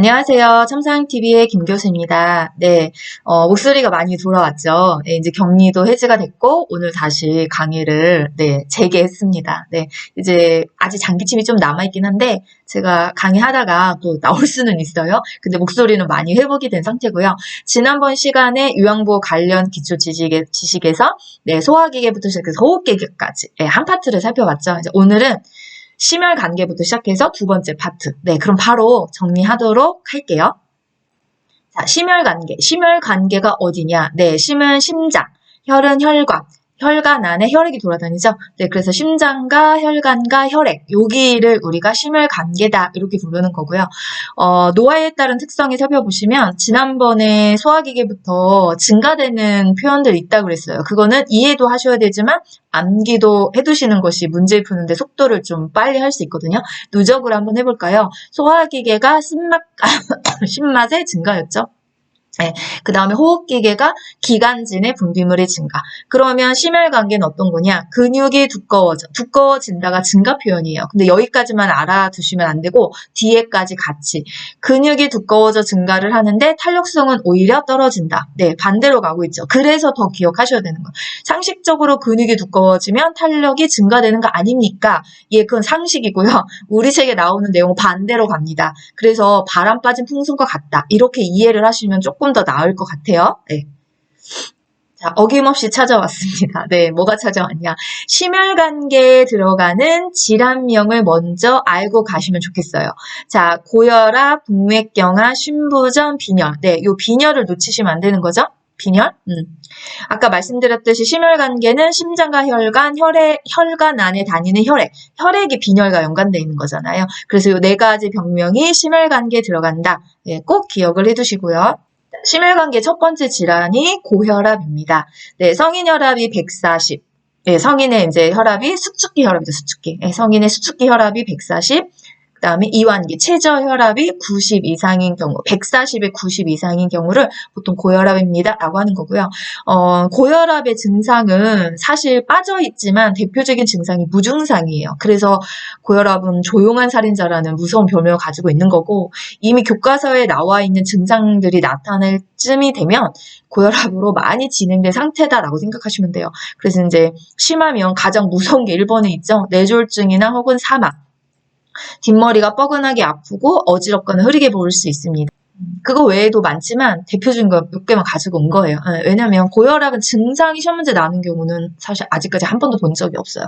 안녕하세요. 첨상TV의 김 교수입니다. 네, 목소리가 많이 돌아왔죠. 네, 이제 격리도 해제가 됐고, 오늘 다시 강의를, 재개했습니다. 네, 이제 아직 장기침이 좀 남아있긴 한데, 제가 강의하다가 또 나올 수는 있어요. 근데 목소리는 많이 회복이 된 상태고요. 지난번 시간에 요양보호 관련 기초 지식에서, 소화기계부터 시작해서 호흡기계까지, 한 파트를 살펴봤죠. 이제 오늘은 심혈관계부터 시작해서 두 번째 파트. 네, 그럼 바로 정리하도록 할게요. 자, 심혈관계. 심혈관계가 어디냐? 네, 심은 심장, 혈은 혈관. 혈관 안에 혈액이 돌아다니죠. 네, 그래서 심장과 혈관과 혈액, 여기를 우리가 심혈관계다 이렇게 부르는 거고요. 노화에 따른 특성을 살펴보시면 지난번에 소화기계부터 증가되는 표현들 있다고 그랬어요. 그거는 이해도 하셔야 되지만 암기도 해두시는 것이 문제 푸는데 속도를 좀 빨리 할 수 있거든요. 누적으로 한번 해볼까요? 소화기계가 신맛의 증가였죠. 네, 그 다음에 호흡기계가 기관진의 분비물의 증가. 그러면 심혈관계는 어떤 거냐? 근육이 두꺼워진다가 증가 표현이에요. 근데 여기까지만 알아두시면 안 되고 뒤에까지 같이. 근육이 두꺼워져 증가를 하는데 탄력성은 오히려 떨어진다. 네, 반대로 가고 있죠. 그래서 더 기억하셔야 되는 거예요. 상식적으로 근육이 두꺼워지면 탄력이 증가되는 거 아닙니까? 예, 그건 상식이고요. 우리 책에 나오는 내용은 반대로 갑니다. 그래서 바람 빠진 풍선과 같다. 이렇게 이해를 하시면 조금 더 나을 것 같아요. 네. 자, 어김없이 찾아왔습니다. 네, 뭐가 찾아왔냐. 심혈관계에 들어가는 질환명을 먼저 알고 가시면 좋겠어요. 자, 고혈압, 동맥경화, 심부전, 빈혈. 네, 요 빈혈을 놓치시면 안 되는 거죠. 빈혈? 아까 말씀드렸듯이 심혈관계는 심장과 혈관, 혈관 안에 다니는 혈액이 빈혈과 연관되어 있는 거잖아요. 그래서 이 네 가지 병명이 심혈관계에 들어간다. 네, 꼭 기억을 해두시고요. 심혈관계 첫 번째 질환이 고혈압입니다. 네, 성인 혈압이 140. 네, 성인의 이제 혈압이 수축기 혈압이죠, 수축기. 네, 성인의 수축기 혈압이 140. 그 다음에 이완기, 최저 혈압이 90 이상인 경우, 140에 90 이상인 경우를 보통 고혈압입니다. 라고 하는 거고요. 고혈압의 증상은 사실 빠져있지만 대표적인 증상이 무증상이에요. 그래서 고혈압은 조용한 살인자라는 무서운 별명을 가지고 있는 거고, 이미 교과서에 나와 있는 증상들이 나타날 쯤이 되면 고혈압으로 많이 진행된 상태다라고 생각하시면 돼요. 그래서 이제 심하면 가장 무서운 게 1번에 있죠. 뇌졸중이나 혹은 사망. 뒷머리가 뻐근하게 아프고 어지럽거나 흐리게 보일 수 있습니다. 그거 외에도 많지만 대표적인 거 몇 개만 가지고 온 거예요. 왜냐면 고혈압은 증상이 시험 문제 나오는 경우는 사실 아직까지 한 번도 본 적이 없어요.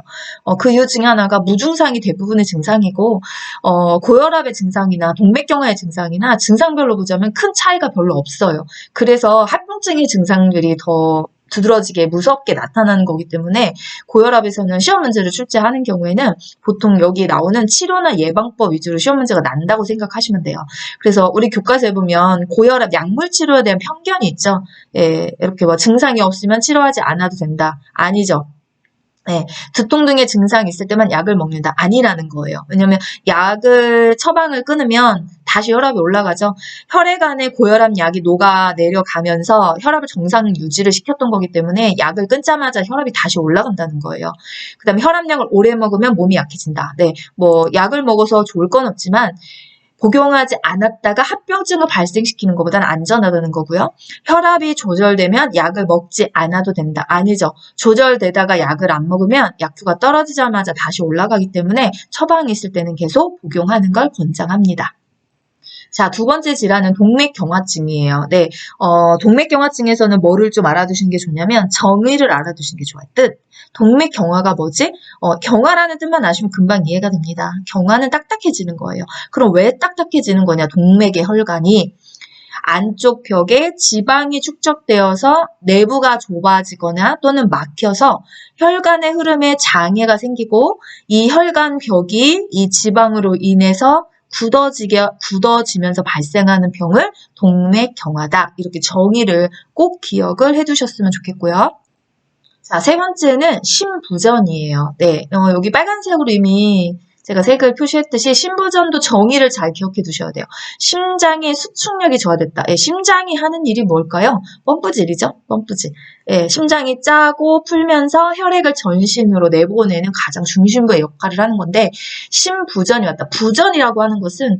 그 이유 중에 하나가 무증상이 대부분의 증상이고, 고혈압의 증상이나 동맥경화의 증상이나 증상별로 보자면 큰 차이가 별로 없어요. 그래서 합병증의 증상들이 더 두드러지게 무섭게 나타나는 거기 때문에 고혈압에서는 시험 문제를 출제하는 경우에는 보통 여기 나오는 치료나 예방법 위주로 시험 문제가 난다고 생각하시면 돼요. 그래서 우리 교과서에 보면 고혈압 약물 치료에 대한 편견이 있죠. 예, 이렇게 뭐 증상이 없으면 치료하지 않아도 된다. 아니죠. 네, 두통 등의 증상이 있을 때만 약을 먹는다. 아니라는 거예요. 왜냐면 처방을 끊으면 다시 혈압이 올라가죠. 혈액 안에 고혈압 약이 녹아 내려가면서 혈압을 정상 유지를 시켰던 거기 때문에 약을 끊자마자 혈압이 다시 올라간다는 거예요. 그 다음에 혈압약을 오래 먹으면 몸이 약해진다. 네, 뭐 약을 먹어서 좋을 건 없지만 복용하지 않았다가 합병증을 발생시키는 것보다는 안전하다는 거고요. 혈압이 조절되면 약을 먹지 않아도 된다. 아니죠. 조절되다가 약을 안 먹으면 약효가 떨어지자마자 다시 올라가기 때문에 처방이 있을 때는 계속 복용하는 걸 권장합니다. 자, 두 번째 질환은 동맥경화증이에요. 네, 동맥경화증에서는 뭐를 좀 알아두시는 게 좋냐면 정의를 알아두시는 게 좋아요. 뜻. 동맥경화가 뭐지? 경화라는 뜻만 아시면 금방 이해가 됩니다. 경화는 딱딱해지는 거예요. 그럼 왜 딱딱해지는 거냐? 동맥의 혈관이 안쪽 벽에 지방이 축적되어서 내부가 좁아지거나 또는 막혀서 혈관의 흐름에 장애가 생기고 이 혈관 벽이 이 지방으로 인해서 굳어지면서 발생하는 병을 동맥경화다. 이렇게 정의를 꼭 기억을 해두셨으면 좋겠고요. 자, 세 번째는 심부전이에요. 네, 여기 빨간색으로 이미 제가 색을 표시했듯이 심부전도 정의를 잘 기억해 두셔야 돼요. 심장의 수축력이 저하됐다. 예, 심장이 하는 일이 뭘까요? 펌프질이죠. 펌프질. 예, 심장이 짜고 풀면서 혈액을 전신으로 내보내는 가장 중심부의 역할을 하는 건데 심부전이 왔다. 부전이라고 하는 것은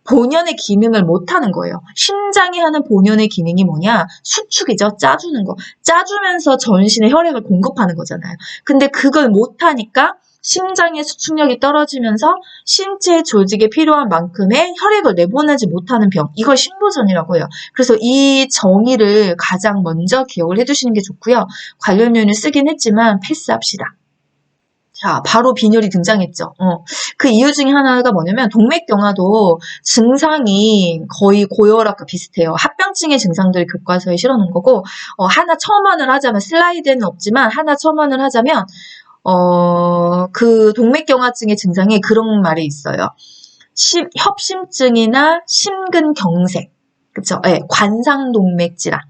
본연의 기능을 못하는 거예요. 심장이 하는 본연의 기능이 뭐냐? 수축이죠. 짜주는 거. 짜주면서 전신에 혈액을 공급하는 거잖아요. 근데 그걸 못하니까 심장의 수축력이 떨어지면서 신체 조직에 필요한 만큼의 혈액을 내보내지 못하는 병. 이걸 심부전이라고 해요. 그래서 이 정의를 가장 먼저 기억을 해두시는 게 좋고요. 관련 요인을 쓰긴 했지만 패스합시다. 자, 바로 빈혈이 등장했죠. 그 이유 중에 하나가 뭐냐면 동맥경화도 증상이 거의 고혈압과 비슷해요. 합병증의 증상들을 교과서에 실어놓은 거고 하나 첨언을 하자면 슬라이드에는 없지만 하나 첨언을 하자면 그 동맥경화증의 증상에 그런 말이 있어요. 협심증이나 심근경색, 그쵸? 네, 관상동맥 질환.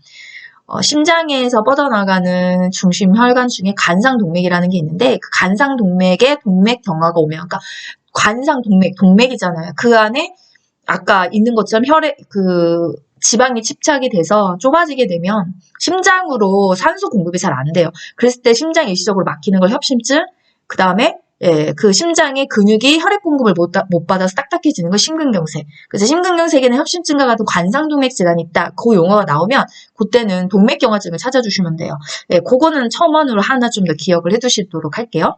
심장에서 뻗어나가는 중심 혈관 중에 관상동맥이라는 게 있는데 그 관상동맥에 동맥경화가 오면, 그러니까 관상동맥, 동맥이잖아요. 그 안에 아까 있는 것처럼 혈액 지방이 집착이 돼서 좁아지게 되면 심장으로 산소 공급이 잘 안 돼요. 그랬을 때 심장이 일시적으로 막히는 걸 협심증, 그 다음에 그 심장의 근육이 혈액 공급을 못 받아서 딱딱해지는 걸 심근경색. 그래서 심근경색에는 협심증과 같은 관상동맥 질환이 있다. 그 용어가 나오면 그때는 동맥경화증을 찾아주시면 돼요. 그거는 첨언으로 하나 좀 더 기억을 해두시도록 할게요.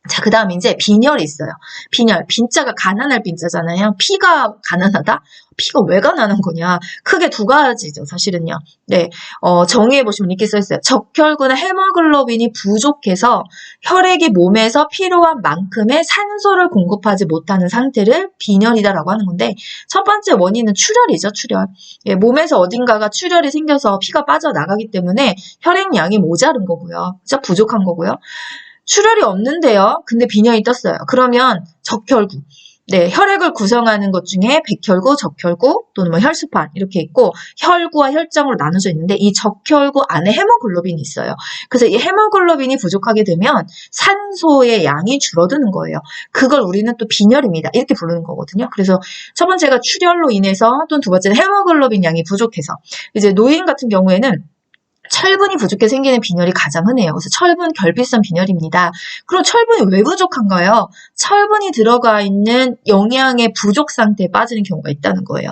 자, 그 다음에 이제 빈혈이 있어요. 빈혈. 빈자가 가난할 빈자잖아요. 피가 가난하다? 피가 왜 가난한 거냐? 크게 두 가지죠, 사실은요. 네. 정의해보시면 이렇게 써있어요. 적혈구나 헤모글로빈이 부족해서 혈액이 몸에서 필요한 만큼의 산소를 공급하지 못하는 상태를 빈혈이다라고 하는 건데, 첫 번째 원인은 출혈이죠, 출혈. 예, 몸에서 어딘가가 출혈이 생겨서 피가 빠져나가기 때문에 혈액량이 모자른 거고요. 그죠? 부족한 거고요. 출혈이 없는데요. 근데 빈혈이 떴어요. 그러면 적혈구. 네, 혈액을 구성하는 것 중에 백혈구, 적혈구 또는 뭐 혈수판 이렇게 있고 혈구와 혈장으로 나눠져 있는데 이 적혈구 안에 헤모글로빈이 있어요. 그래서 이 헤모글로빈이 부족하게 되면 산소의 양이 줄어드는 거예요. 그걸 우리는 또 빈혈입니다. 이렇게 부르는 거거든요. 그래서 첫 번째가 출혈로 인해서 또는 두 번째는 헤모글로빈 양이 부족해서 이제 노인 같은 경우에는 철분이 부족해 생기는 빈혈이 가장 흔해요. 그래서 철분 결핍성 빈혈입니다. 그럼 철분이 왜 부족한가요? 철분이 들어가 있는 영양의 부족 상태에 빠지는 경우가 있다는 거예요.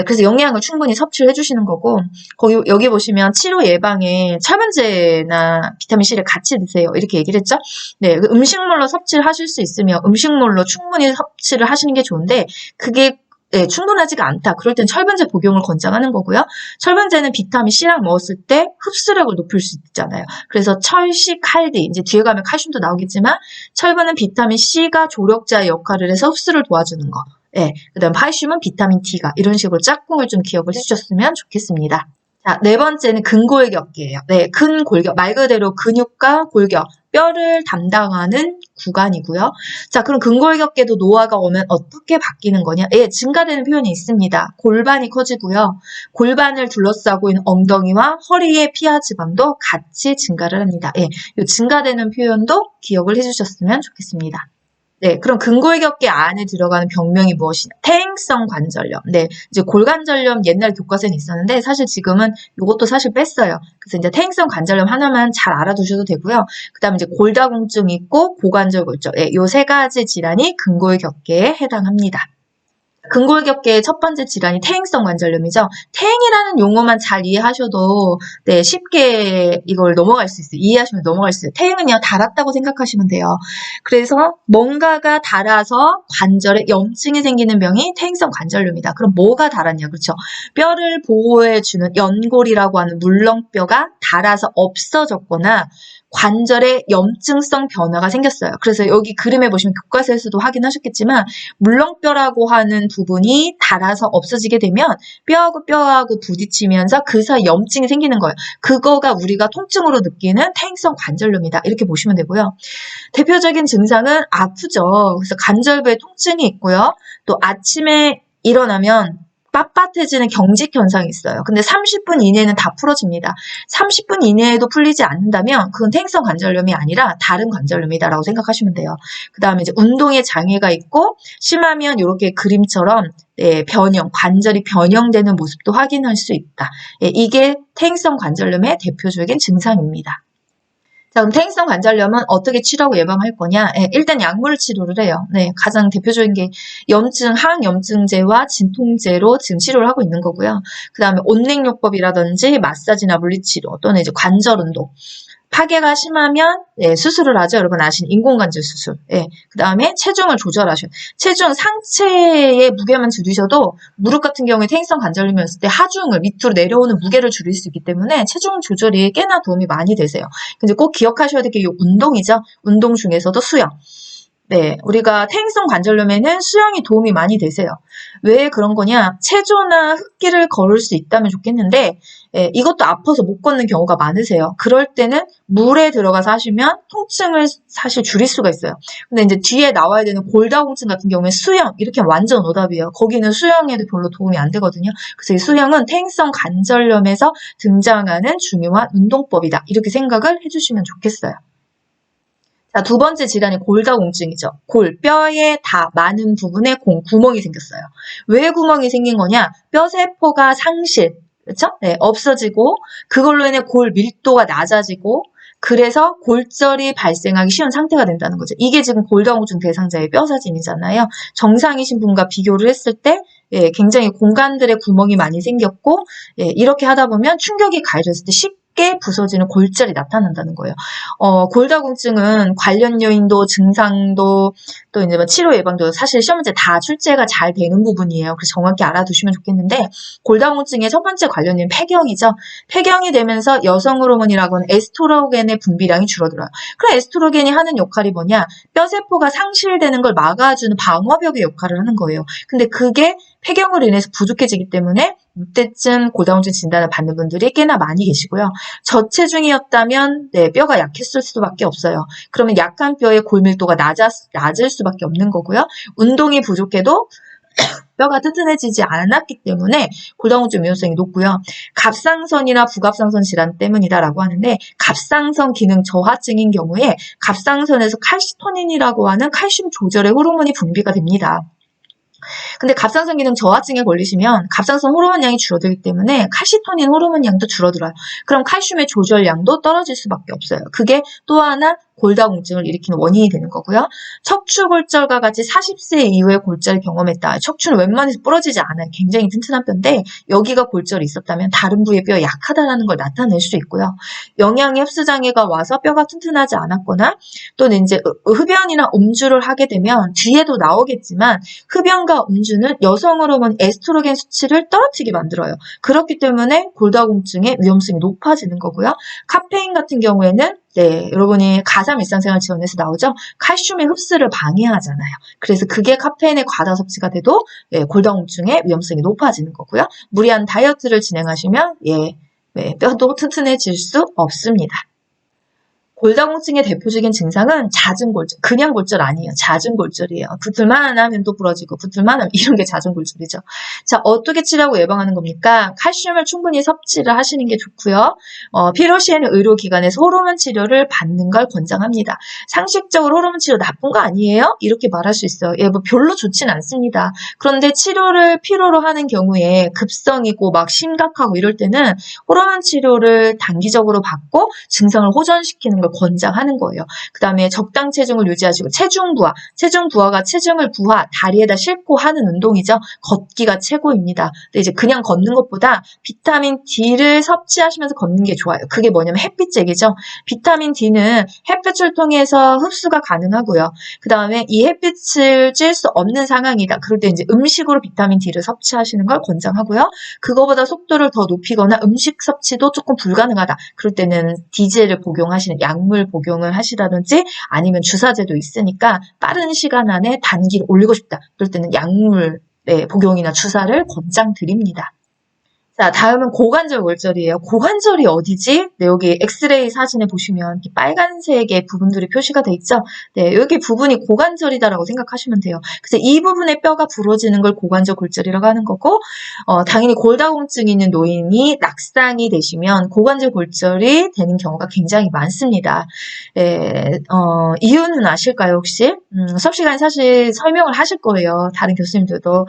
그래서 영양을 충분히 섭취를 해주시는 거고 여기 보시면 치료 예방에 철분제나 비타민C를 같이 드세요. 이렇게 얘기를 했죠. 네, 음식물로 섭취를 하실 수 있으면 음식물로 충분히 섭취를 하시는 게 좋은데 그게 충분하지가 않다. 그럴 땐 철분제 복용을 권장하는 거고요. 철분제는 비타민C랑 먹었을 때 흡수력을 높일 수 있잖아요. 그래서 철시 칼디, 이제 뒤에 가면 칼슘도 나오겠지만 철분은 비타민C가 조력자의 역할을 해서 흡수를 도와주는 거. 그 다음 칼슘은 비타민 D가 이런 식으로 짝꿍을 좀 기억을 해주셨으면 좋겠습니다. 자, 네 번째는 근골격계예요. 네, 근골격. 말 그대로 근육과 골격, 뼈를 담당하는 구간이고요. 자, 그럼 근골격계도 노화가 오면 어떻게 바뀌는 거냐? 증가되는 표현이 있습니다. 골반이 커지고요. 골반을 둘러싸고 있는 엉덩이와 허리의 피하 지방도 같이 증가를 합니다. 이 증가되는 표현도 기억을 해주셨으면 좋겠습니다. 네, 그럼 근골격계 안에 들어가는 병명이 무엇이냐? 퇴행성 관절염. 네, 이제 골관절염 옛날 교과서에는 있었는데 사실 지금은 이것도 사실 뺐어요. 그래서 이제 퇴행성 관절염 하나만 잘 알아두셔도 되고요. 그다음에 이제 골다공증이 있고 고관절 골절. 이 세 가지 질환이 근골격계에 해당합니다. 근골격계의 첫 번째 질환이 퇴행성 관절염이죠. 퇴행이라는 용어만 잘 이해하셔도 쉽게 이걸 넘어갈 수 있어요. 이해하시면 넘어갈 수 있어요. 퇴행은요, 닳았다고 생각하시면 돼요. 그래서 뭔가가 닳아서 관절에 염증이 생기는 병이 퇴행성 관절염이다. 그럼 뭐가 닳았냐, 그렇죠? 뼈를 보호해주는 연골이라고 하는 물렁뼈가 닳아서 없어졌거나 관절에 염증성 변화가 생겼어요. 그래서 여기 그림에 보시면 교과서에서도 확인하셨겠지만 물렁뼈라고 하는 부분이 닳아서 없어지게 되면 뼈하고 부딪히면서 그 사이 염증이 생기는 거예요. 그거가 우리가 통증으로 느끼는 퇴행성 관절염이다. 이렇게 보시면 되고요. 대표적인 증상은 아프죠. 그래서 관절부에 통증이 있고요. 또 아침에 일어나면 빳빳해지는 경직 현상이 있어요. 근데 30분 이내는 다 풀어집니다. 30분 이내에도 풀리지 않는다면 그건 퇴행성 관절염이 아니라 다른 관절염이다라고 생각하시면 돼요. 그 다음에 이제 운동에 장애가 있고 심하면 이렇게 그림처럼 변형, 관절이 변형되는 모습도 확인할 수 있다. 이게 퇴행성 관절염의 대표적인 증상입니다. 자, 그럼 퇴행성 관절염은 어떻게 치료하고 예방할 거냐? 일단 약물 치료를 해요. 가장 대표적인 게 염증, 항염증제와 진통제로 지금 치료를 하고 있는 거고요. 그 다음에 온냉요법이라든지 마사지나 물리치료 또는 이제 관절 운동. 파괴가 심하면 수술을 하죠. 여러분 아시는 인공관절 수술. 그 다음에 체중을 조절하셔. 체중 상체의 무게만 줄이셔도 무릎 같은 경우에 퇴행성 관절염이었을 때 하중을 밑으로 내려오는 무게를 줄일 수 있기 때문에 체중 조절이 꽤나 도움이 많이 되세요. 근데 꼭 기억하셔야 될 게 이 운동이죠. 운동 중에서도 수영. 우리가 퇴행성 관절염에는 수영이 도움이 많이 되세요. 왜 그런 거냐? 체조나 흙길을 걸을 수 있다면 좋겠는데 이것도 아파서 못 걷는 경우가 많으세요. 그럴 때는 물에 들어가서 하시면 통증을 사실 줄일 수가 있어요. 근데 이제 뒤에 나와야 되는 골다공증 같은 경우에 수영 이렇게 하면 완전 오답이에요. 거기는 수영에도 별로 도움이 안 되거든요. 그래서 이 수영은 퇴행성 관절염에서 등장하는 중요한 운동법이다. 이렇게 생각을 해주시면 좋겠어요. 자, 두 번째 질환이 골다공증이죠. 뼈의 많은 부분에 구멍이 생겼어요. 왜 구멍이 생긴 거냐? 뼈세포가 상실, 그렇죠? 없어지고 그걸로 인해 골 밀도가 낮아지고 그래서 골절이 발생하기 쉬운 상태가 된다는 거죠. 이게 지금 골다공증 대상자의 뼈 사진이잖아요. 정상이신 분과 비교를 했을 때 굉장히 공간들의 구멍이 많이 생겼고 이렇게 하다 보면 충격이 가해졌을 때 쉽게 부서지는 골절이 나타난다는 거예요. 골다공증은 관련 요인도 증상도 또 이제 뭐 치료 예방도 사실 시험 문제 다 출제가 잘 되는 부분이에요. 그래서 정확히 알아두시면 좋겠는데 골다공증의 첫 번째 관련 요인 폐경이죠. 폐경이 되면서 여성 호르몬이라고 하는 에스트로겐의 분비량이 줄어들어요. 그럼 에스트로겐이 하는 역할이 뭐냐? 뼈세포가 상실되는 걸 막아주는 방어벽의 역할을 하는 거예요. 근데 그게 폐경으로 인해서 부족해지기 때문에 이때쯤 골다공증 진단을 받는 분들이 꽤나 많이 계시고요. 저체중이었다면 뼈가 약했을 수밖에 없어요. 그러면 약한 뼈의 골밀도가 낮을 수밖에 없는 거고요. 운동이 부족해도 뼈가 튼튼해지지 않았기 때문에 골다공증 위험성이 높고요. 갑상선이나 부갑상선 질환 때문이다라고 하는데 갑상선 기능 저하증인 경우에 갑상선에서 칼시토닌이라고 하는 칼슘 조절의 호르몬이 분비가 됩니다. 근데 갑상선 기능 저하증에 걸리시면 갑상선 호르몬 양이 줄어들기 때문에 칼시토닌 호르몬 양도 줄어들어요. 그럼 칼슘의 조절량도 떨어질 수밖에 없어요. 그게 또 하나 골다공증을 일으키는 원인이 되는 거고요. 척추골절과 같이 40세 이후에 골절을 경험했다. 척추는 웬만해서 부러지지 않아요. 굉장히 튼튼한 뼈인데 여기가 골절이 있었다면 다른 부위의 뼈가 약하다는 걸 나타낼 수 있고요. 영양의 흡수 장애가 와서 뼈가 튼튼하지 않았거나 또는 이제 흡연이나 음주를 하게 되면 뒤에도 나오겠지만 흡연과 음주는 여성 호르몬 에스트로겐 수치를 떨어뜨리게 만들어요. 그렇기 때문에 골다공증의 위험성이 높아지는 거고요. 카페인 같은 경우에는 여러분이 가삼 일상생활 지원에서 나오죠? 칼슘의 흡수를 방해하잖아요. 그래서 그게 카페인의 과다 섭취가 돼도 골다공증의 위험성이 높아지는 거고요. 무리한 다이어트를 진행하시면 뼈도 튼튼해질 수 없습니다. 골다공증의 대표적인 증상은 잦은 골절, 그냥 골절 아니에요. 잦은 골절이에요. 붙을만 하면 또 부러지고 붙을만 하면 이런 게 잦은 골절이죠. 자, 어떻게 치료하고 예방하는 겁니까? 칼슘을 충분히 섭취를 하시는 게 좋고요. 필요 시에는 의료기관에서 호르몬 치료를 받는 걸 권장합니다. 상식적으로 호르몬 치료 나쁜 거 아니에요? 이렇게 말할 수 있어요. 뭐 별로 좋진 않습니다. 그런데 치료를 필요로 하는 경우에 급성이고 막 심각하고 이럴 때는 호르몬 치료를 단기적으로 받고 증상을 호전시키는 걸 권장하는 거예요. 그 다음에 적당 체중을 유지하시고 체중 부하가 체중을 다리에다 싣고 하는 운동이죠. 걷기가 최고입니다. 근데 이제 그냥 걷는 것보다 비타민 D를 섭취하시면서 걷는 게 좋아요. 그게 뭐냐면 햇빛쬐기죠. 비타민 D는 햇빛을 통해서 흡수가 가능하고요. 그 다음에 이 햇빛을 쬐일 수 없는 상황이다. 그럴 때 이제 음식으로 비타민 D를 섭취하시는 걸 권장하고요. 그거보다 속도를 더 높이거나 음식 섭취도 조금 불가능하다. 그럴 때는 D젤을 복용하시는 약물 복용을 하시라든지 아니면 주사제도 있으니까 빠른 시간 안에 단기를 올리고 싶다. 그럴 때는 약물 복용이나 주사를 권장드립니다. 자, 다음은 고관절 골절이에요. 고관절이 어디지? 네, 여기 엑스레이 사진에 보시면 이렇게 빨간색의 부분들이 표시가 돼 있죠? 네, 여기 부분이 고관절이다라고 생각하시면 돼요. 그래서 이 부분의 뼈가 부러지는 걸 고관절 골절이라고 하는 거고, 당연히 골다공증이 있는 노인이 낙상이 되시면 고관절 골절이 되는 경우가 굉장히 많습니다. 네, 이유는 아실까요, 혹시? 수업 시간에 사실 설명을 하실 거예요. 다른 교수님들도.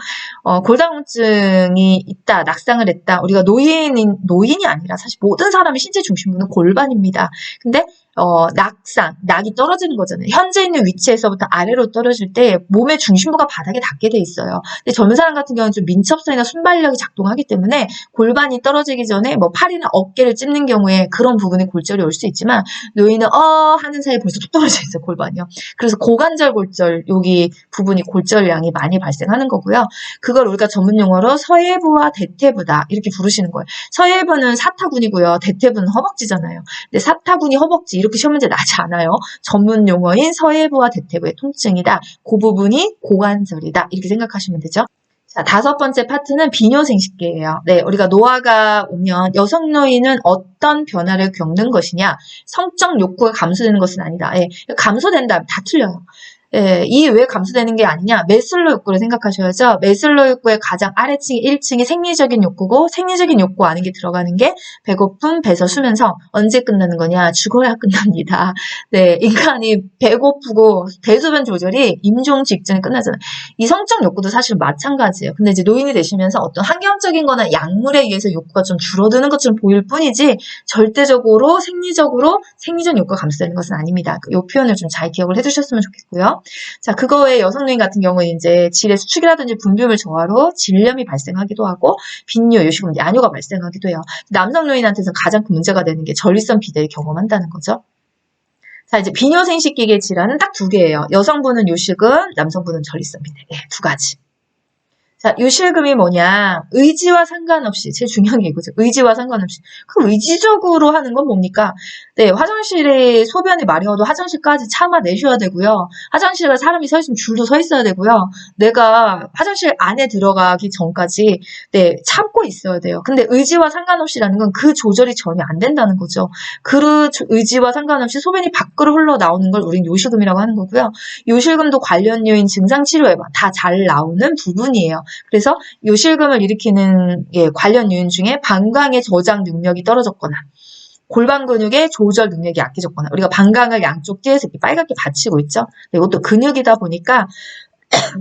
골다공증이 있다, 낙상을 했다. 우리가 노인이 아니라 사실 모든 사람의 신체 중심부는 골반입니다. 근데 낙이 떨어지는 거잖아요. 현재 있는 위치에서부터 아래로 떨어질 때 몸의 중심부가 바닥에 닿게 돼 있어요. 근데 젊은 사람 같은 경우는 좀 민첩성이나 순발력이 작동하기 때문에 골반이 떨어지기 전에 뭐 팔이나 어깨를 찝는 경우에 그런 부분에 골절이 올 수 있지만 노인은 하는 사이에 벌써 뚝 떨어져 있어요, 골반이요. 그래서 고관절 골절, 여기 부분이 골절량이 많이 발생하는 거고요. 그걸 우리가 전문 용어로 서해부와 대퇴부다 이렇게 부르시는 거예요. 서해부는 사타구니고요. 대퇴부는 허벅지잖아요. 근데 사타구니, 허벅지 이렇게 시험 문제 나지 않아요. 전문 용어인 서해부와 대퇴부의 통증이다. 그 부분이 고관절이다. 이렇게 생각하시면 되죠. 자, 5번째 파트는 비뇨생식계예요. 네, 우리가 노화가 오면 여성 노인은 어떤 변화를 겪는 것이냐? 성적 욕구가 감소되는 것은 아니다. 예, 감소된다. 다 틀려요. 예, 이 왜 감소되는 게 아니냐? 매슬로 욕구를 생각하셔야죠. 매슬로 욕구의 가장 아래층이 1층이 생리적인 욕구고 생리적인 욕구 아는 게 들어가는 게 배고픔, 배서, 수면성. 언제 끝나는 거냐? 죽어야 끝납니다. 네, 인간이 배고프고 대소변 조절이 임종 직전에 끝나잖아요. 이 성적 욕구도 사실 마찬가지예요. 근데 이제 노인이 되시면서 어떤 환경적인 거나 약물에 의해서 욕구가 좀 줄어드는 것처럼 보일 뿐이지 절대적으로 생리적 욕구가 감소되는 것은 아닙니다. 이 표현을 좀 잘 기억을 해두셨으면 좋겠고요. 자, 그거 외에 여성 노인 같은 경우는 이제 질의 수축이라든지 분비물 저하로 질염이 발생하기도 하고 빈뇨, 요식금, 야뇨가 발생하기도 해요. 남성 노인한테서 가장 큰 문제가 되는 게 전립선 비대를 경험한다는 거죠. 자, 이제 비뇨생식기계 질환은 딱 2개예요. 여성분은 요식금, 남성분은 전립선 비대. 네, 2가지. 자, 요실금이 뭐냐? 의지와 상관없이, 제일 중요한 게 이거죠. 의지와 상관없이. 그럼 의지적으로 하는 건 뭡니까? 네, 화장실에 소변이 마려워도 화장실까지 참아내셔야 되고요. 화장실에 사람이 서 있으면 줄도 서 있어야 되고요. 내가 화장실 안에 들어가기 전까지, 네, 참고 있어야 돼요. 근데 의지와 상관없이라는 건 그 조절이 전혀 안 된다는 거죠. 그 의지와 상관없이 소변이 밖으로 흘러나오는 걸 우린 요실금이라고 하는 거고요. 요실금도 관련 요인 증상 치료 예방 다 잘 나오는 부분이에요. 그래서 요실금을 일으키는 관련 요인 중에 방광의 저장 능력이 떨어졌거나 골반 근육의 조절 능력이 약해졌거나 우리가 방광을 양쪽 뒤에서 이렇게 빨갛게 받치고 있죠. 이것도 근육이다 보니까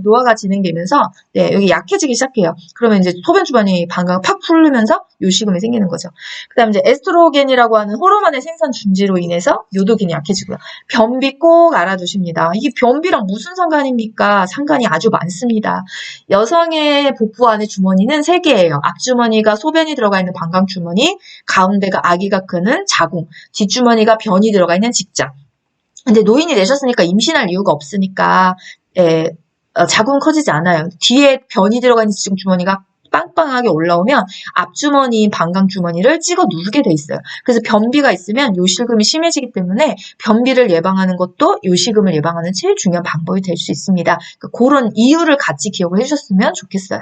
노화가 진행되면서 여기 약해지기 시작해요. 그러면 이제 소변 주변이 방광을 팍 풀리면서 요식음이 생기는 거죠. 그 다음에 이제 에스트로겐이라고 하는 호르몬의 생산 중지로 인해서 요도균이 약해지고요. 변비 꼭 알아두십니다. 이게 변비랑 무슨 상관입니까? 상관이 아주 많습니다. 여성의 복부 안의 주머니는 3개예요. 앞주머니가 소변이 들어가 있는 방광 주머니, 가운데가 아기가 크는 자궁, 뒷주머니가 변이 들어가 있는 직장. 근데 노인이 되셨으니까 임신할 이유가 없으니까 자궁은 커지지 않아요. 뒤에 변이 들어가 있는 지중 주머니가 빵빵하게 올라오면 앞주머니인 방광주머니를 찍어 누르게 돼 있어요. 그래서 변비가 있으면 요실금이 심해지기 때문에 변비를 예방하는 것도 요실금을 예방하는 제일 중요한 방법이 될 수 있습니다. 그런 이유를 같이 기억을 해주셨으면 좋겠어요.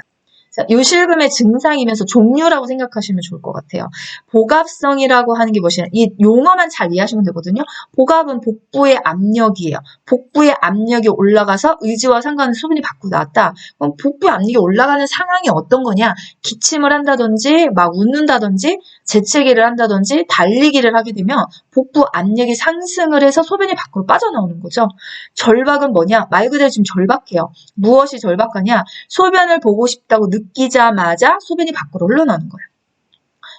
자, 요실금의 증상이면서 종류라고 생각하시면 좋을 것 같아요. 복압성이라고 하는 게 무엇이냐. 이 용어만 잘 이해하시면 되거든요. 복압은 복부의 압력이에요. 복부의 압력이 올라가서 의지와 상관없이 소변이 밖으로 나왔다. 그럼 복부의 압력이 올라가는 상황이 어떤 거냐. 기침을 한다든지 막 웃는다든지 재채기를 한다든지 달리기를 하게 되면 복부 압력이 상승을 해서 소변이 밖으로 빠져나오는 거죠. 절박은 뭐냐. 말 그대로 지금 절박해요. 무엇이 절박하냐. 소변을 보고 싶다고 느끼자마자 소변이 밖으로 흘러나오는 거예요.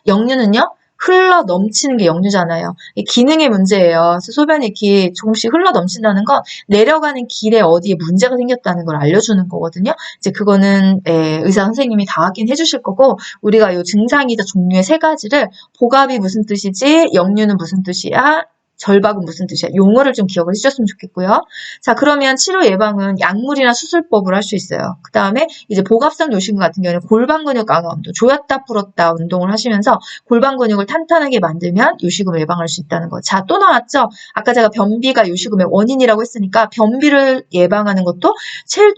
역류는요. 흘러 넘치는 게 역류잖아요. 기능의 문제예요. 그래서 소변이 이렇게 조금씩 흘러 넘친다는 건 내려가는 길에 어디에 문제가 생겼다는 걸 알려주는 거거든요. 이제 그거는 의사 선생님이 다 확인해 주실 거고 우리가 이 증상이자 종류의 3가지를 복압이 무슨 뜻이지, 역류는 무슨 뜻이야, 절박은 무슨 뜻이야? 용어를 좀 기억을 해주셨으면 좋겠고요. 자, 그러면 치료 예방은 약물이나 수술법을 할 수 있어요. 그 다음에 이제 복압성 요실금 같은 경우는 골반 근육 강화 운동, 조였다 풀었다 운동을 하시면서 골반 근육을 탄탄하게 만들면 요실금을 예방할 수 있다는 거. 자, 또 나왔죠? 아까 제가 변비가 요실금의 원인이라고 했으니까 변비를 예방하는 것도 제일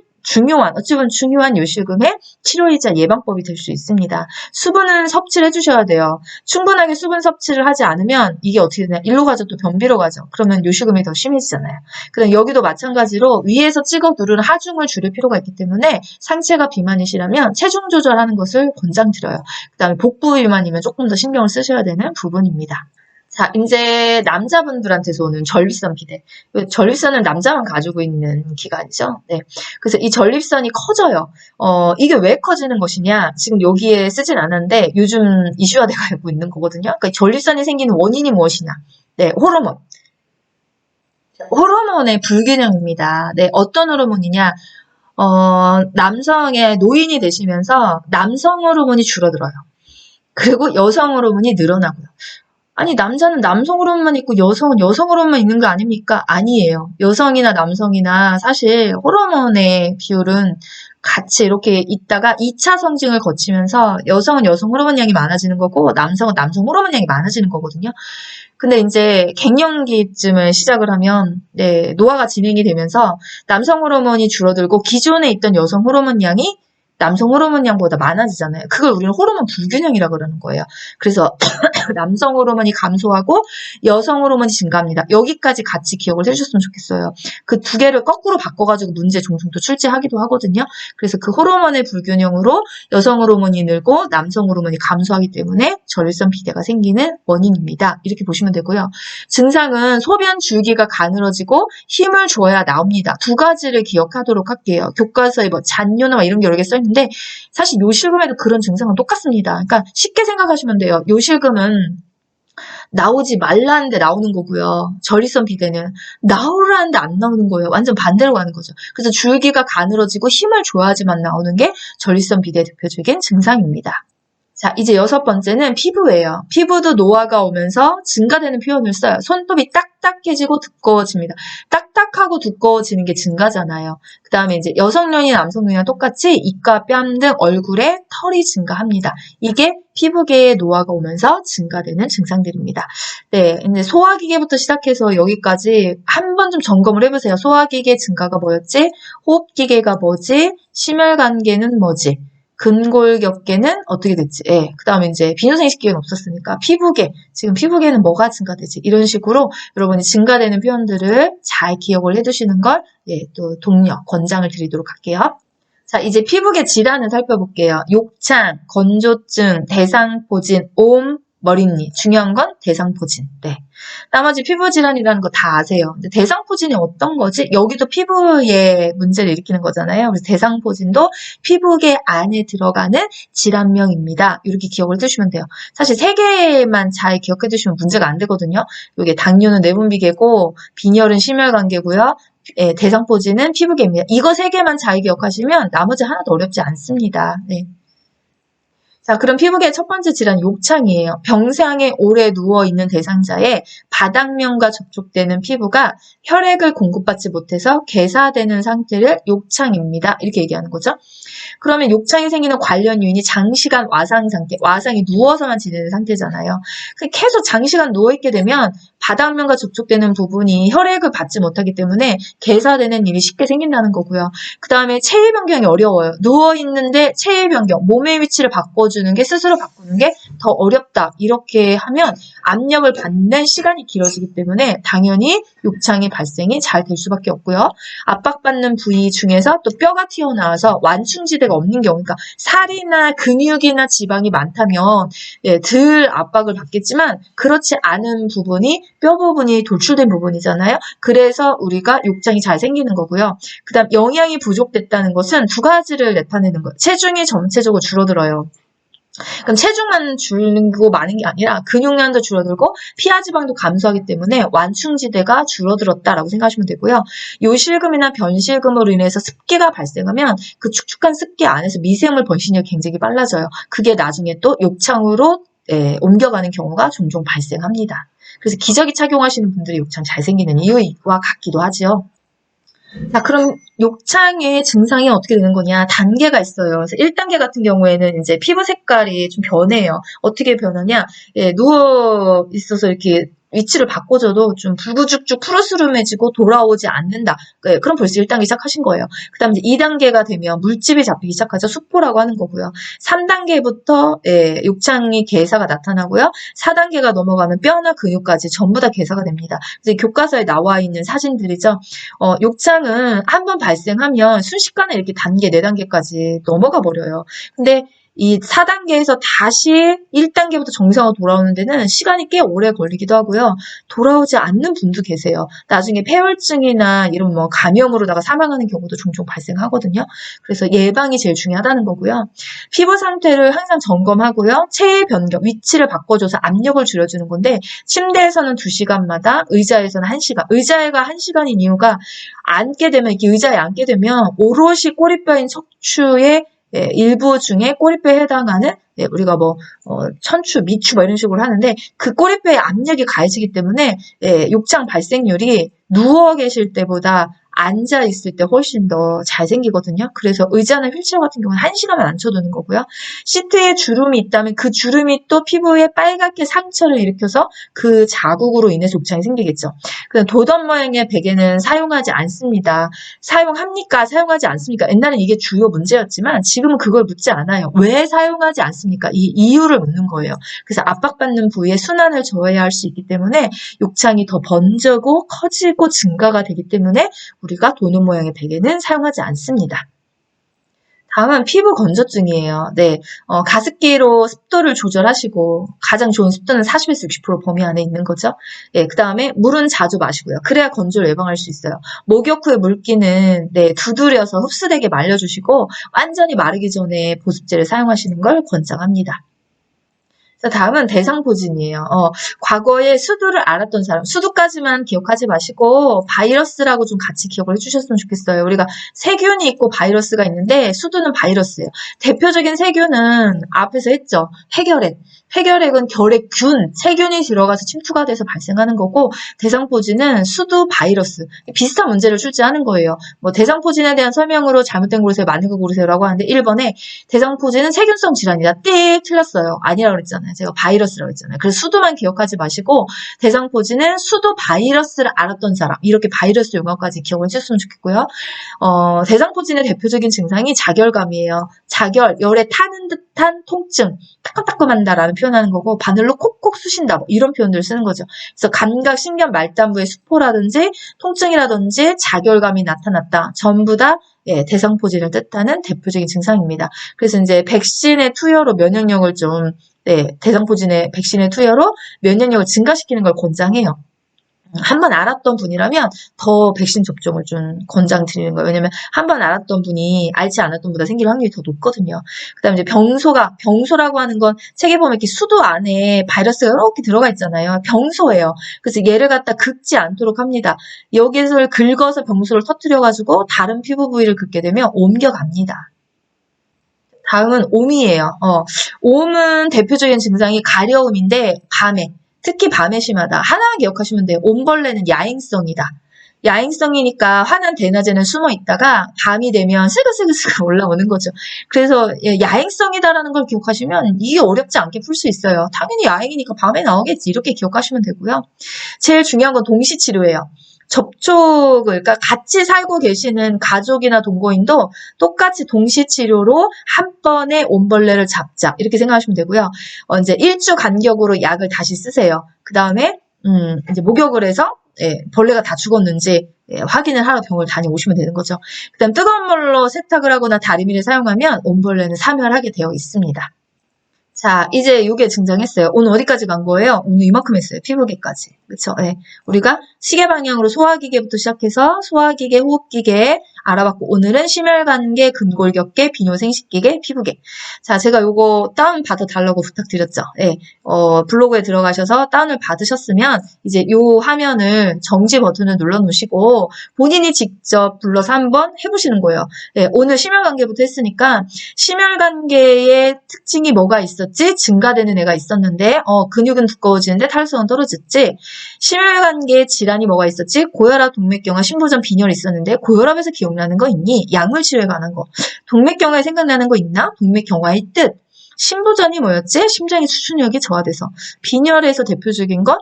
어찌 보면 중요한 요실금의 치료이자 예방법이 될 수 있습니다. 수분은 섭취를 해주셔야 돼요. 충분하게 수분 섭취를 하지 않으면 이게 어떻게 되냐. 일로 가죠. 또 변비로 가죠. 그러면 요실금이 더 심해지잖아요. 그다음 여기도 마찬가지로 위에서 찍어 누르는 하중을 줄일 필요가 있기 때문에 상체가 비만이시라면 체중 조절하는 것을 권장드려요. 그다음에 복부 비만이면 조금 더 신경을 쓰셔야 되는 부분입니다. 자, 이제 남자분들한테서 오는 전립선 비대. 전립선은 남자만 가지고 있는 기관이죠. 네. 그래서 이 전립선이 커져요. 이게 왜 커지는 것이냐? 지금 여기에 쓰진 않았는데 요즘 이슈화 돼가고 있는 거거든요. 그러니까 전립선이 생기는 원인이 무엇이냐? 네, 호르몬. 호르몬의 불균형입니다. 네, 어떤 호르몬이냐? 남성의 노인이 되시면서 남성 호르몬이 줄어들어요. 그리고 여성 호르몬이 늘어나고요. 아니, 남자는 남성 호르몬만 있고 여성은 여성 호르몬만 있는 거 아닙니까? 아니에요. 여성이나 남성이나 사실 호르몬의 비율은 같이 이렇게 있다가 2차 성징을 거치면서 여성은 여성 호르몬 양이 많아지는 거고 남성은 남성 호르몬 양이 많아지는 거거든요. 근데 이제 갱년기쯤을 시작을 하면 네, 노화가 진행이 되면서 남성 호르몬이 줄어들고 기존에 있던 여성 호르몬 양이 남성 호르몬 양보다 많아지잖아요. 그걸 우리는 호르몬 불균형이라고 그러는 거예요. 그래서 남성 호르몬이 감소하고 여성 호르몬이 증가합니다. 여기까지 같이 기억을 해주셨으면 좋겠어요. 그 두 개를 거꾸로 바꿔가지고 문제 종종 또 출제하기도 하거든요. 그래서 그 호르몬의 불균형으로 여성 호르몬이 늘고 남성 호르몬이 감소하기 때문에 전립선 비대가 생기는 원인입니다. 이렇게 보시면 되고요. 증상은 소변 줄기가 가늘어지고 힘을 줘야 나옵니다. 두 가지를 기억하도록 할게요. 교과서에 뭐 잔뇨나 이런 게 여러 개 써있는데 사실 요실금에도 그런 증상은 똑같습니다. 그러니까 쉽게 생각하시면 돼요. 요실금은 나오지 말라는데 나오는 거고요. 전립선 비대는 나오라는데 안 나오는 거예요. 완전 반대로 가는 거죠. 그래서 줄기가 가늘어지고 힘을 줘야지만 나오는 게 전립선 비대의 대표적인 증상입니다. 자, 이제 6번째는 피부예요. 피부도 노화가 오면서 증가되는 표현을 써요. 손톱이 딱딱해지고 두꺼워집니다. 딱딱하고 두꺼워지는 게 증가잖아요. 그 다음에 이제 여성년이나 남성년이랑 똑같이 입과 뺨 등 얼굴에 털이 증가합니다. 이게 피부계의 노화가 오면서 증가되는 증상들입니다. 네, 이제 소화기계부터 시작해서 여기까지 한 번 좀 점검을 해보세요. 소화기계 증가가 뭐였지? 호흡기계가 뭐지? 심혈관계는 뭐지? 근골격계는 어떻게 됐지? 예. 그 다음에 이제 비뇨생식기계는 없었으니까 피부계, 지금 피부계는 뭐가 증가되지? 이런 식으로 여러분이 증가되는 표현들을 잘 기억을 해두시는 걸 예, 또 독려, 권장을 드리도록 할게요. 자, 이제 피부계 질환을 살펴볼게요. 욕창, 건조증, 대상포진, 옴, 머릿니. 중요한 건 대상포진. 네. 나머지 피부 질환이라는 거 다 아세요. 근데 대상포진이 어떤 거지? 여기도 피부에 문제를 일으키는 거잖아요. 그래서 대상포진도 피부계 안에 들어가는 질환명입니다. 이렇게 기억을 해두시면 돼요. 사실 3개만 잘 기억해 두시면 문제가 안 되거든요. 이게 당뇨는 내분비계고 빈혈은 심혈관계고요. 예, 대상포진은 피부계입니다. 이거 3개만 잘 기억하시면 나머지 하나도 어렵지 않습니다. 네. 자, 그럼 피부계의 첫 번째 질환 욕창이에요. 병상에 오래 누워있는 대상자의 바닥면과 접촉되는 피부가 혈액을 공급받지 못해서 개사되는 상태를 욕창입니다. 이렇게 얘기하는 거죠. 그러면 욕창이 생기는 관련 요인이 장시간 와상 상태, 와상이 누워서만 지내는 상태잖아요. 계속 장시간 누워있게 되면 바닥면과 접촉되는 부분이 혈액을 받지 못하기 때문에 개사되는 일이 쉽게 생긴다는 거고요. 그 다음에 체위 변경이 어려워요. 누워있는데 체위 변경, 몸의 위치를 바꿔주는 게 스스로 바꾸는 게 더 어렵다. 이렇게 하면 압력을 받는 시간이 길어지기 때문에 당연히 욕창의 발생이 잘 될 수밖에 없고요. 압박받는 부위 중에서 또 뼈가 튀어나와서 완충지대가 없는 경우, 그러니까 살이나 근육이나 지방이 많다면 예, 덜 압박을 받겠지만 그렇지 않은 부분이 뼈 부분이 돌출된 부분이잖아요. 그래서 우리가 욕창이 잘 생기는 거고요. 그 다음 영양이 부족됐다는 것은 두 가지를 나타내는 거예요. 체중이 전체적으로 줄어들어요. 그럼 체중만 줄고 많은 게 아니라 근육량도 줄어들고 피하지방도 감소하기 때문에 완충지대가 줄어들었다라고 생각하시면 되고요. 요실금이나 변실금으로 인해서 습기가 발생하면 그 축축한 습기 안에서 미세물 번식력이 굉장히 빨라져요. 그게 나중에 또 욕창으로 옮겨가는 경우가 종종 발생합니다. 그래서 기저귀 착용하시는 분들이 욕창 잘 생기는 이유와 같기도 하죠. 자, 그럼 욕창의 증상이 어떻게 되는 거냐? 단계가 있어요. 그래서 1단계 같은 경우에는 이제 피부 색깔이 좀 변해요. 어떻게 변하냐? 예, 누워 있어서 이렇게 위치를 바꿔줘도 좀 불구죽죽 푸르스름해지고 돌아오지 않는다. 네, 그럼 벌써 1단계 시작하신 거예요. 그 다음 이제 2단계가 되면 물집이 잡히기 시작하죠. 수포라고 하는 거고요. 3단계부터 예, 욕창이 괴사가 나타나고요. 4단계가 넘어가면 뼈나 근육까지 전부 다 괴사가 됩니다. 이제 교과서에 나와 있는 사진들이죠. 욕창은 한 번 발생하면 순식간에 이렇게 단계, 4단계까지 넘어가 버려요. 근데 이 4단계에서 다시 1단계부터 정상으로 돌아오는 데는 시간이 꽤 오래 걸리기도 하고요. 돌아오지 않는 분도 계세요. 나중에 폐혈증이나 이런 뭐 감염으로다가 사망하는 경우도 종종 발생하거든요. 그래서 예방이 제일 중요하다는 거고요. 피부 상태를 항상 점검하고요. 체의 변경, 위치를 바꿔줘서 압력을 줄여주는 건데 침대에서는 2시간마다 의자에서는 1시간. 의자가 1시간인 이유가 앉게 되면 이렇게 의자에 앉게 되면 오롯이 꼬리뼈인 척추의 예, 일부 중에 꼬리뼈에 해당하는 예, 우리가 뭐 천추, 미추 뭐 이런 식으로 하는데 그 꼬리뼈에 압력이 가해지기 때문에 예, 욕창 발생률이 누워 계실 때보다 앉아 있을 때 훨씬 더 잘 생기거든요. 그래서 의자나 휠체어 같은 경우는 1시간만 앉혀두는 거고요. 시트에 주름이 있다면 그 주름이 또 피부에 빨갛게 상처를 일으켜서 그 자국으로 인해서 욕창이 생기겠죠. 그래서 도던 모양의 베개는 사용하지 않습니다. 사용합니까? 사용하지 않습니까? 옛날엔 이게 주요 문제였지만 지금은 그걸 묻지 않아요. 왜 사용하지 않습니까? 이 이유를 묻는 거예요. 그래서 압박받는 부위에 순환을 줘야 할 수 있기 때문에 욕창이 더 번지고 커지고 증가가 되기 때문에 우리가 도는 모양의 베개는 사용하지 않습니다. 다음은 피부 건조증이에요. 네, 가습기로 습도를 조절하시고 가장 좋은 습도는 40에서 60% 범위 안에 있는 거죠. 예, 그 다음에 물은 자주 마시고요. 그래야 건조를 예방할 수 있어요. 목욕 후에 물기는 네, 두드려서 흡수되게 말려주시고 완전히 마르기 전에 보습제를 사용하시는 걸 권장합니다. 다음은 대상포진이에요. 과거에 수두를 알았던 사람, 수두까지만 기억하지 마시고 바이러스라고 좀 같이 기억을 해주셨으면 좋겠어요. 우리가 세균이 있고 바이러스가 있는데 수두는 바이러스예요. 대표적인 세균은 앞에서 했죠. 폐결핵. 폐결핵은 결핵균, 세균이 들어가서 침투가 돼서 발생하는 거고 대상포진은 수두 바이러스. 비슷한 문제를 출제하는 거예요. 뭐 대상포진에 대한 설명으로 잘못된 거 고르세요, 맞는 거 고르세요라고 하는데 1번에 대상포진은 세균성 질환이다. 띡 틀렸어요. 아니라고 그랬잖아요. 제가 바이러스라고 했잖아요. 그래서 수두만 기억하지 마시고 대상포진은 수두 바이러스를 알았던 사람 이렇게 바이러스 용어까지 기억을 해주셨으면 좋겠고요. 대상포진의 대표적인 증상이 자결감이에요. 자결, 열에 타는 듯한 통증, 따끔따끔한다라는 표현하는 거고 바늘로 콕콕 쑤신다 뭐 이런 표현들을 쓰는 거죠. 그래서 감각, 신경, 말단부의 수포라든지 통증이라든지 자결감이 나타났다. 전부 다 예, 대상포진을 뜻하는 대표적인 증상입니다. 그래서 이제 백신의 투여로 면역력을 좀 네, 대상포진의 백신의 투여로 면역력을 증가시키는 걸 권장해요. 한번 알았던 분이라면 더 백신 접종을 좀 권장드리는 거예요. 왜냐면 한번 알았던 분이 알지 않았던 분보다 생길 확률이 더 높거든요. 그 다음에 이제 병소라고 하는 건 책에 보면 이렇게 수도 안에 바이러스가 이렇게 들어가 있잖아요. 병소예요. 그래서 얘를 갖다 긁지 않도록 합니다. 여기서 긁어서 병소를 터뜨려가지고 다른 피부 부위를 긁게 되면 옮겨갑니다. 다음은 옴이에요. 옴은 대표적인 증상이 가려움인데 밤에 특히 밤에 심하다. 하나만 기억하시면 돼요. 옴벌레는 야행성이다. 야행성이니까 환한 대낮에는 숨어 있다가 밤이 되면 슬그슬그슬 올라오는 거죠. 그래서 야행성이다라는 걸 기억하시면 이게 어렵지 않게 풀 수 있어요. 당연히 야행이니까 밤에 나오겠지. 이렇게 기억하시면 되고요. 제일 중요한 건 동시치료예요. 접촉을, 그러니까 같이 살고 계시는 가족이나 동거인도 똑같이 동시치료로 한 번에 옴벌레를 잡자. 이렇게 생각하시면 되고요. 이제 1주 간격으로 약을 다시 쓰세요. 그 다음에, 이제 목욕을 해서, 예, 벌레가 다 죽었는지, 예, 확인을 하러 병원을 다녀오시면 되는 거죠. 그 다음 뜨거운 물로 세탁을 하거나 다리미를 사용하면 옴벌레는 사멸하게 되어 있습니다. 자, 이제 이게 증정했어요. 오늘 어디까지 간 거예요? 오늘 이만큼 했어요. 피부계까지. 그쵸? 네. 우리가 시계 방향으로 소화기계부터 시작해서 소화기계, 호흡기계 알아봤고, 오늘은 심혈관계, 근골격계, 비뇨생식기계, 피부계. 자, 제가 요거 다운 받아달라고 부탁드렸죠. 네. 블로그에 들어가셔서 다운을 받으셨으면, 이제 요 화면을 정지 버튼을 눌러 놓으시고, 본인이 직접 불러서 한번 해보시는 거예요. 네. 오늘 심혈관계부터 했으니까, 심혈관계의 특징이 뭐가 있었지? 증가되는 애가 있었는데, 근육은 두꺼워지는데 탈수는 떨어졌지? 심혈관계에 질환이 뭐가 있었지? 고혈압, 동맥경화, 심부전, 빈혈이 있었는데 고혈압에서 기억나는 거 있니? 약물 치료에 관한 거. 동맥경화에 생각나는 거 있나? 동맥경화의 뜻. 신부전이 뭐였지? 심장의 수축력이 저하돼서. 빈혈에서 대표적인 건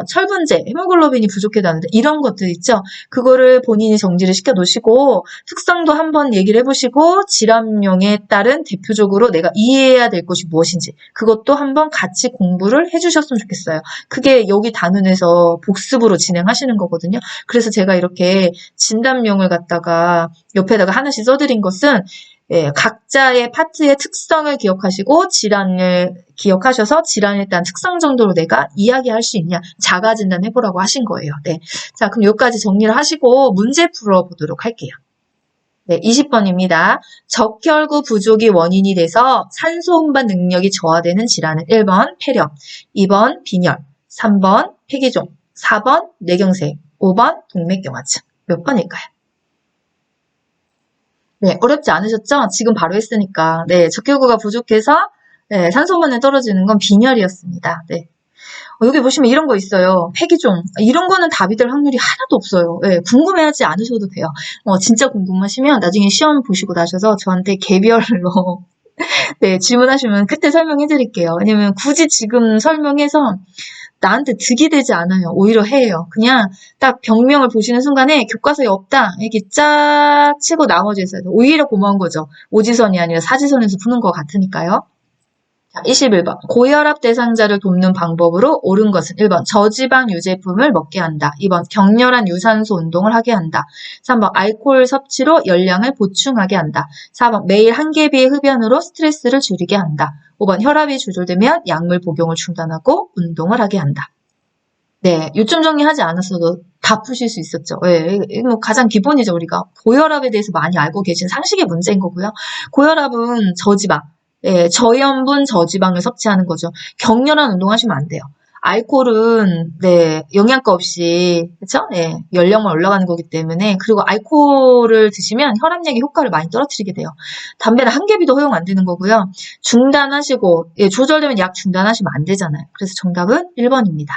철분제, 헤모글로빈이 부족해다는데 이런 것들 있죠. 그거를 본인이 정지를 시켜 놓으시고 특성도 한번 얘기를 해보시고 질환명에 따른 대표적으로 내가 이해해야 될 것이 무엇인지 그것도 한번 같이 공부를 해주셨으면 좋겠어요. 그게 여기 단원에서 복습으로 진행하시는 거거든요. 그래서 제가 이렇게 진단명을 갖다가 옆에다가 하나씩 써드린 것은 각자의 파트의 특성을 기억하시고 질환을 기억하셔서 질환에 따른 특성 정도로 내가 이야기할 수 있냐 자가진단 해보라고 하신 거예요. 네. 자, 그럼 여기까지 정리를 하시고 문제 풀어보도록 할게요. 네, 20번입니다. 적혈구 부족이 원인이 돼서 산소 운반 능력이 저하되는 질환은 1번 폐렴, 2번 빈혈, 3번 폐기종, 4번 뇌경색, 5번 동맥경화증. 몇 번일까요? 네, 어렵지 않으셨죠? 지금 바로 했으니까. 네, 적혈구가 부족해서 산소 운반이 떨어지는 건 빈혈이었습니다. 네. 여기 보시면 이런 거 있어요. 폐기종. 이런 거는 답이 될 확률이 하나도 없어요. 네, 궁금해하지 않으셔도 돼요. 진짜 궁금하시면 나중에 시험 보시고 나셔서 저한테 개별로 네, 질문하시면 그때 설명해 드릴게요. 왜냐면 굳이 지금 설명해서 나한테 득이 되지 않아요. 오히려 해요. 그냥 딱 병명을 보시는 순간에 교과서에 없다. 이렇게 쫙 치고 나머지에서 오히려 고마운 거죠. 오지선이 아니라 사지선에서 푸는 것 같으니까요. 자, 21번. 고혈압 대상자를 돕는 방법으로 옳은 것은 1번 저지방 유제품을 먹게 한다. 2번 격렬한 유산소 운동을 하게 한다. 3번 알코올 섭취로 열량을 보충하게 한다. 4번 매일 한 개비의 흡연으로 스트레스를 줄이게 한다. 5번 혈압이 조절되면 약물 복용을 중단하고 운동을 하게 한다. 네, 요점 정리하지 않았어도 다 푸실 수 있었죠. 네, 뭐 가장 기본이죠. 우리가 고혈압에 대해서 많이 알고 계신 상식의 문제인 거고요. 고혈압은 저지방, 저염분 저지방을 섭취하는 거죠. 격렬한 운동하시면 안 돼요. 알코올은 영양가 없이 그렇죠? 연령만 올라가는 거기 때문에 그리고 알코올을 드시면 혈압약의 효과를 많이 떨어뜨리게 돼요. 담배는 한 개비도 허용 안 되는 거고요. 중단하시고 조절되면 약 중단하시면 안 되잖아요. 그래서 정답은 1번입니다.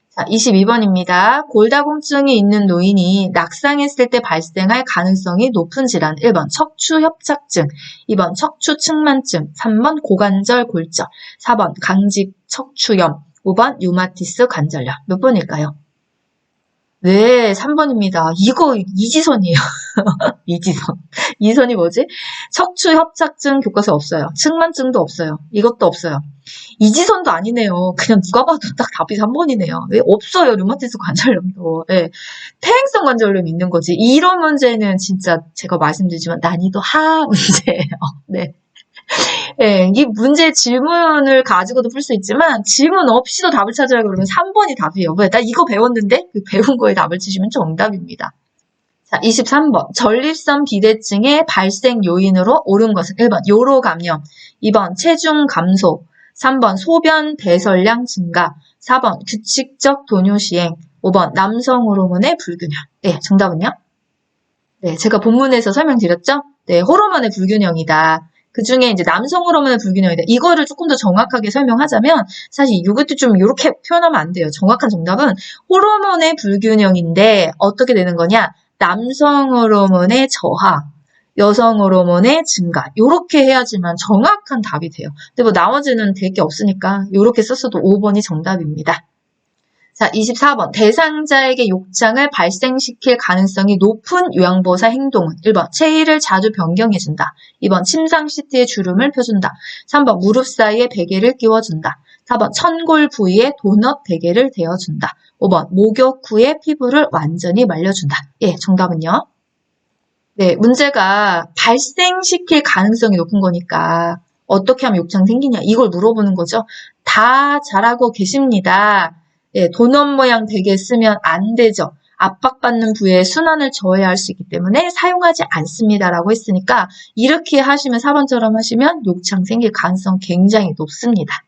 자, 22번입니다. 골다공증이 있는 노인이 낙상했을 때 발생할 가능성이 높은 질환 1번 척추협착증, 2번 척추측만증, 3번 고관절 골절, 4번 강직 척추염, 5번 류마티스 관절염. 몇 번일까요? 네, 3번입니다. 이거 이지선이에요. 이지선. 이선이 뭐지? 척추협착증 교과서에 없어요. 측만증도 없어요. 이것도 없어요. 이지선도 아니네요. 그냥 누가 봐도 딱 답이 3번이네요. 왜 없어요? 류마티스 관절염도. 퇴행성 관절염이 있는 거지. 이런 문제는 진짜 제가 말씀드리지만 난이도 하 문제예요. 네. 이 문제 질문을 가지고도 풀 수 있지만 질문 없이도 답을 찾으라 그러면 3번이 답이에요. 왜? 나 이거 배웠는데? 그 배운 거에 답을 치시면 정답입니다. 자, 23번. 전립선 비대증의 발생 요인으로 옳은 것은 1번 요로 감염, 2번 체중 감소, 3번 소변 배설량 증가, 4번 규칙적 도뇨 시행, 5번 남성 호르몬의 불균형. 네, 정답은요? 네, 제가 본문에서 설명드렸죠? 네, 호르몬의 불균형이다. 그 중에 이제 남성 호르몬의 불균형이다. 이거를 조금 더 정확하게 설명하자면 사실 이것도 좀 이렇게 표현하면 안 돼요. 정확한 정답은 호르몬의 불균형인데 어떻게 되는 거냐? 남성 호르몬의 저하, 여성 호르몬의 증가. 이렇게 해야지만 정확한 답이 돼요. 근데 뭐 나머지는 될 게 없으니까 이렇게 썼어도 5번이 정답입니다. 자, 24번. 대상자에게 욕창을 발생시킬 가능성이 높은 요양보호사 행동은 1번 체위를 자주 변경해준다. 2번 침상 시트에 주름을 펴준다. 3번 무릎 사이에 베개를 끼워준다. 4번 천골 부위에 도넛 베개를 대어준다. 5번 목욕 후에 피부를 완전히 말려준다. 예, 정답은요? 네, 문제가 발생시킬 가능성이 높은 거니까 어떻게 하면 욕창 생기냐 이걸 물어보는 거죠. 다 잘하고 계십니다. 도넛 모양 베개 쓰면 안 되죠. 압박받는 부위에 순환을 저해야 할 수 있기 때문에 사용하지 않습니다라고 했으니까 이렇게 하시면 4번처럼 하시면 욕창 생길 가능성 굉장히 높습니다.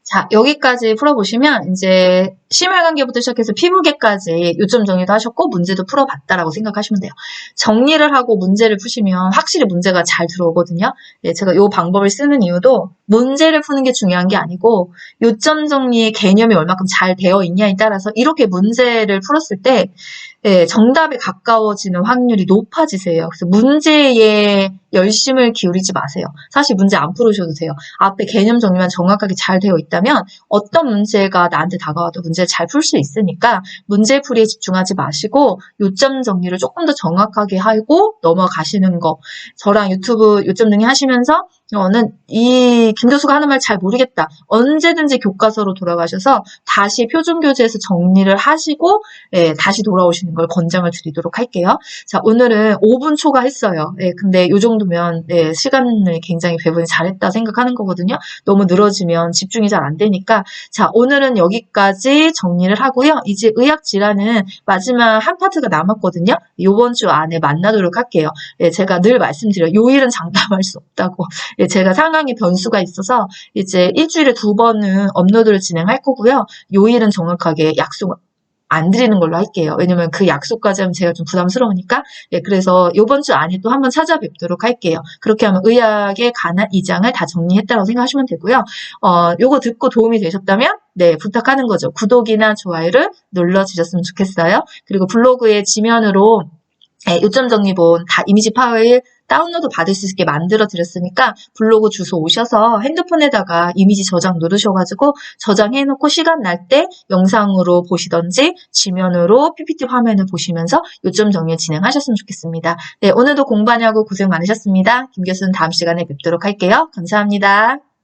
자, 여기까지 풀어보시면 이제 심혈관계부터 시작해서 피부계까지 요점 정리도 하셨고 문제도 풀어봤다라고 생각하시면 돼요. 정리를 하고 문제를 푸시면 확실히 문제가 잘 들어오거든요. 예, 제가 이 방법을 쓰는 이유도 문제를 푸는 게 중요한 게 아니고 요점 정리의 개념이 얼마큼 잘 되어 있냐에 따라서 이렇게 문제를 풀었을 때 예, 정답에 가까워지는 확률이 높아지세요. 그래서 문제에 열심을 기울이지 마세요. 사실 문제 안 풀으셔도 돼요. 앞에 개념 정리만 정확하게 잘 되어 있다면 어떤 문제가 나한테 다가와도 문제를 잘 풀 수 있으니까 문제풀이에 집중하지 마시고 요점 정리를 조금 더 정확하게 하고 넘어가시는 거. 저랑 유튜브 요점 정리 하시면서 저는 이 김 교수가 하는 말 잘 모르겠다. 언제든지 교과서로 돌아가셔서 다시 표준교재에서 정리를 하시고 예, 다시 돌아오시는 걸 권장을 드리도록 할게요. 자, 오늘은 5분 초과했어요. 예, 근데 이 정도면 예, 시간을 굉장히 배분이 잘했다 생각하는 거거든요. 너무 늘어지면 집중이 잘 안 되니까 자, 오늘은 여기까지 정리를 하고요. 이제 의학 질환은 마지막 한 파트가 남았거든요. 이번 주 안에 만나도록 할게요. 예, 제가 늘 말씀드려요. 요일은 장담할 수 없다고. 예, 제가 상황의 변수가 있어서 이제 일주일에 2번은 업로드를 진행할 거고요. 요일은 정확하게 약속 안 드리는 걸로 할게요. 왜냐면 그 약속까지 하면 제가 좀 부담스러우니까. 예, 그래서 이번 주 안에 또 한번 찾아뵙도록 할게요. 그렇게 하면 의학에 관한 2장을 다 정리했다고 생각하시면 되고요. 요거 듣고 도움이 되셨다면 네, 부탁하는 거죠. 구독이나 좋아요를 눌러주셨으면 좋겠어요. 그리고 블로그에 지면으로 네, 요점 정리본 다 이미지 파일 다운로드 받을 수 있게 만들어 드렸으니까 블로그 주소 오셔서 핸드폰에다가 이미지 저장 누르셔가지고 저장해놓고 시간 날 때 영상으로 보시던지 지면으로 PPT 화면을 보시면서 요점 정리 진행하셨으면 좋겠습니다. 네, 오늘도 공부하냐고 고생 많으셨습니다. 김 교수는 다음 시간에 뵙도록 할게요. 감사합니다.